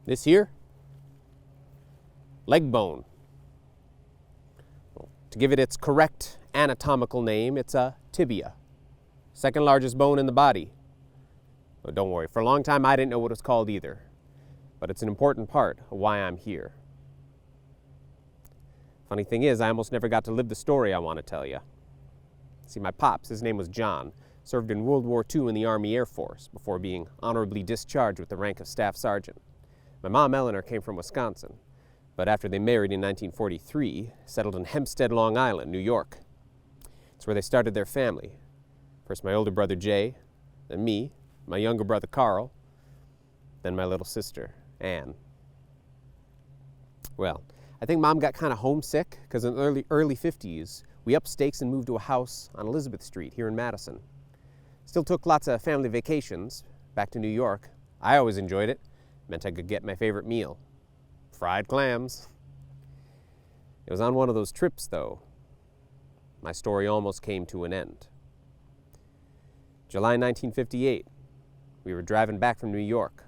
This here, leg bone. Well, to give it its correct anatomical name, it's a tibia, second largest bone in the body. But don't worry, for a long time I didn't know what it was called either, but it's an important part of why I'm here. Funny thing is, I almost never got to live the story I want to tell you. See, my pops, his name was John, served in World War II in the Army Air Force before being honorably discharged with the rank of Staff Sergeant. My mom, Eleanor, came from Wisconsin, but after they married in 1943, settled in Hempstead, Long Island, New York. It's where they started their family. First my older brother Jay, then me, my younger brother Carl, then my little sister, Anne. Well, I think Mom got kind of homesick because in the early 50s, we upped stakes and moved to a house on Elizabeth Street here in Madison. Still took lots of family vacations back to New York. I always enjoyed it. Meant I could get my favorite meal, fried clams. It was on one of those trips, though, my story almost came to an end. July 1958, we were driving back from New York.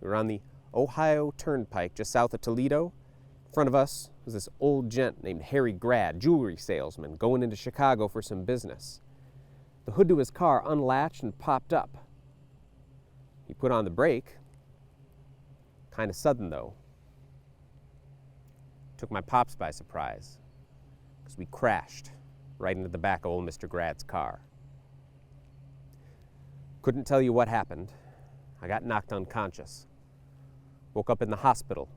We were on the Ohio Turnpike just south of Toledo. In front of us was this old gent named Harry Grad, jewelry salesman, going into Chicago for some business. The hood to his car unlatched and popped up. He put on the brake. Kind of sudden, though. Took my pops by surprise, because we crashed right into the back of old Mr. Grad's car. Couldn't tell you what happened. I got knocked unconscious. Woke up in the hospital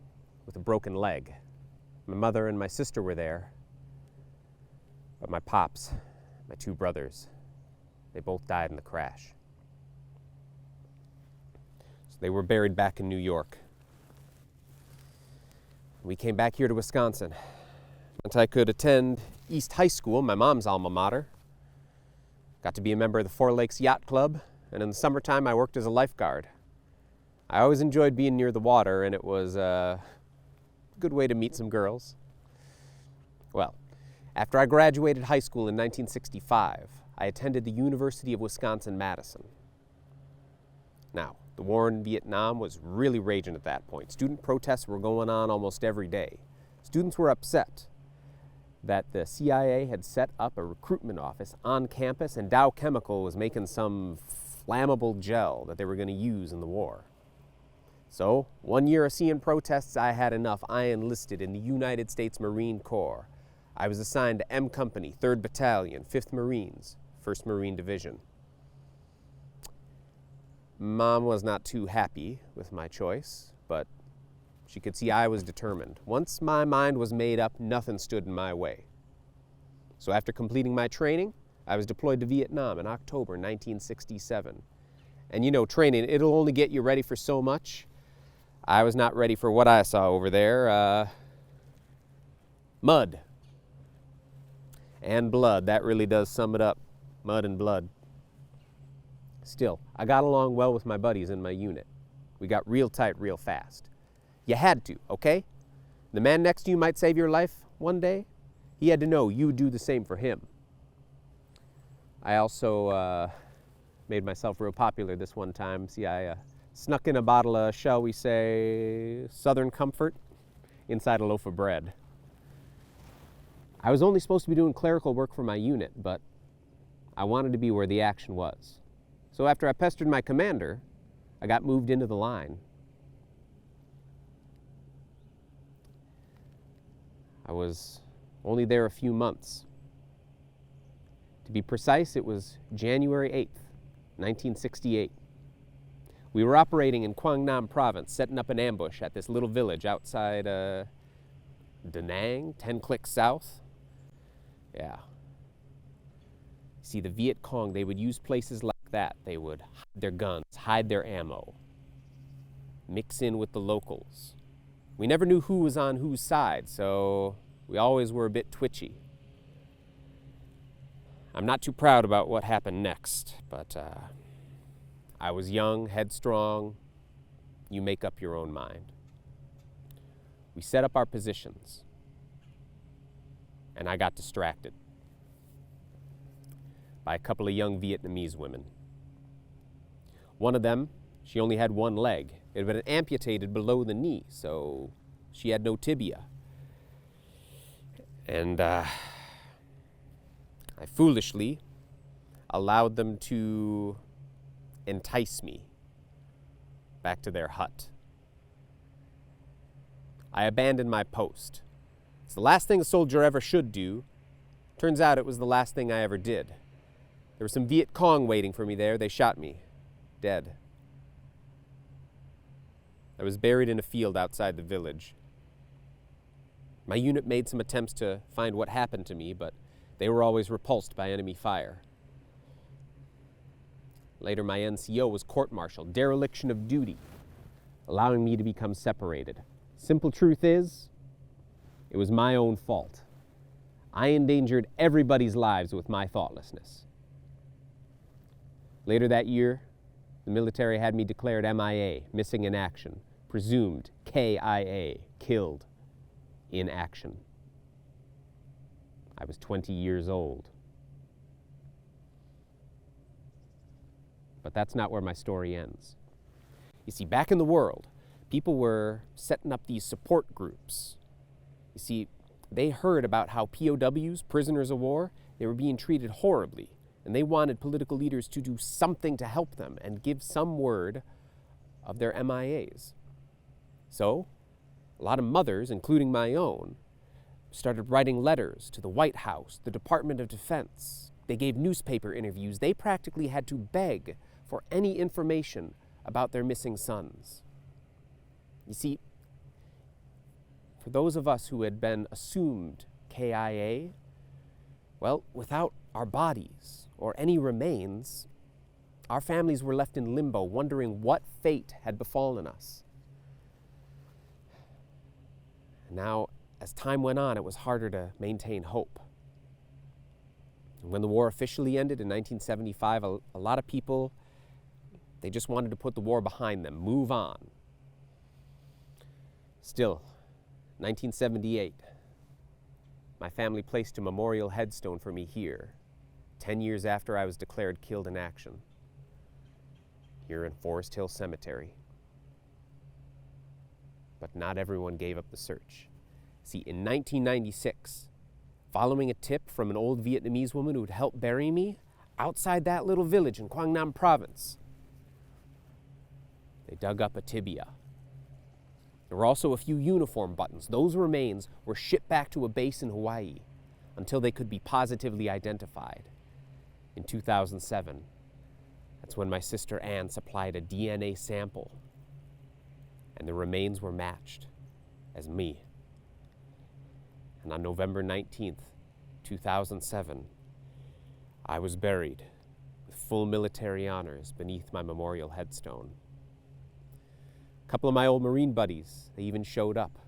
with a broken leg. My mother and my sister were there, but my pops, my two brothers, they both died in the crash. So they were buried back in New York. We came back here to Wisconsin. Meant I could attend East High School, my mom's alma mater. Got to be a member of the Four Lakes Yacht Club, and in the summertime I worked as a lifeguard. I always enjoyed being near the water, and it was a good way to meet some girls. Well, after I graduated high school in 1965, I attended the University of Wisconsin-Madison. Now, the war in Vietnam was really raging at that point. Student protests were going on almost every day. Students were upset that the CIA had set up a recruitment office on campus and Dow Chemical was making some flammable gel that they were going to use in the war. So, 1 year of seeing protests, I had enough. I enlisted in the United States Marine Corps. I was assigned to M Company, 3rd Battalion, 5th Marines, 1st Marine Division. Mom was not too happy with my choice, but she could see I was determined. Once my mind was made up, nothing stood in my way. So after completing my training, I was deployed to Vietnam in October 1967. And you know, training, it'll only get you ready for so much. I was not ready for what I saw over there. Mud and blood. That really does sum it up. Mud and blood. Still, I got along well with my buddies in my unit. We got real tight real fast. You had to, okay? The man next to you might save your life one day. He had to know you would do the same for him. I also made myself real popular this one time. See, I snuck in a bottle of, shall we say, Southern Comfort inside a loaf of bread. I was only supposed to be doing clerical work for my unit, but I wanted to be where the action was. So after I pestered my commander, I got moved into the line. I was only there a few months. To be precise, it was January 8th, 1968. We were operating in Quang province, setting up an ambush at this little village outside Da Nang, 10 clicks south. Yeah. See, the Viet Cong, they would use places like that. They would hide their guns, hide their ammo, mix in with the locals. We never knew who was on whose side, so we always were a bit twitchy. I'm not too proud about what happened next, but I was young, headstrong. You make up your own mind. We set up our positions, and I got distracted by a couple of young Vietnamese women. One of them She only had one leg. It had been amputated below the knee, so she had no tibia. And I foolishly allowed them to entice me back to their hut. I abandoned my post. It's the last thing a soldier ever should do. Turns out it was the last thing I ever did. There were some Viet Cong waiting for me there. They shot me, dead. I was buried in a field outside the village. My unit made some attempts to find what happened to me, but they were always repulsed by enemy fire. Later, my NCO was court-martialed, dereliction of duty, allowing me to become separated. Simple truth is, it was my own fault. I endangered everybody's lives with my thoughtlessness. Later that year, the military had me declared MIA, missing in action, presumed KIA, killed in action. I was 20 years old. But that's not where my story ends. You see, back in the world, people were setting up these support groups. You see, they heard about how POWs, prisoners of war, they were being treated horribly, and they wanted political leaders to do something to help them and give some word of their MIAs. So, a lot of mothers, including my own, started writing letters to the White House, the Department of Defense. They gave newspaper interviews. They practically had to beg for any information about their missing sons. You see, for those of us who had been assumed KIA, well, without our bodies or any remains, our families were left in limbo, wondering what fate had befallen us. And now, as time went on, it was harder to maintain hope. And when the war officially ended in 1975, a lot of people, they just wanted to put the war behind them, move on. Still, 1978, my family placed a memorial headstone for me here, 10 years after I was declared killed in action, here in Forest Hill Cemetery. But not everyone gave up the search. See, in 1996, following a tip from an old Vietnamese woman who would help bury me outside that little village in Quang Nam province, they dug up a tibia. There were also a few uniform buttons. Those remains were shipped back to a base in Hawaii until they could be positively identified. In 2007, that's when my sister Ann supplied a DNA sample, and the remains were matched as me. And on November 19th, 2007, I was buried with full military honors beneath my memorial headstone. A couple of my old Marine buddies, they even showed up.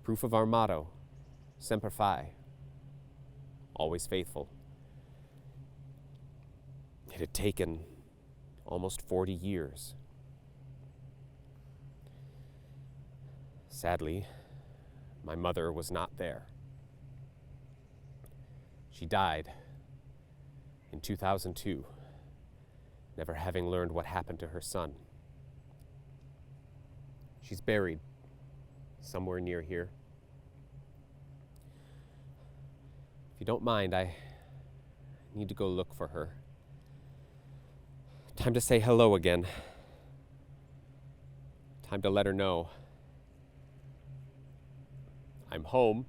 Proof of our motto, Semper Fi, always faithful. It had taken almost 40 years. Sadly, my mother was not there. She died in 2002, never having learned what happened to her son. She's buried somewhere near here. If you don't mind, I need to go look for her. Time to say hello again. Time to let her know I'm home.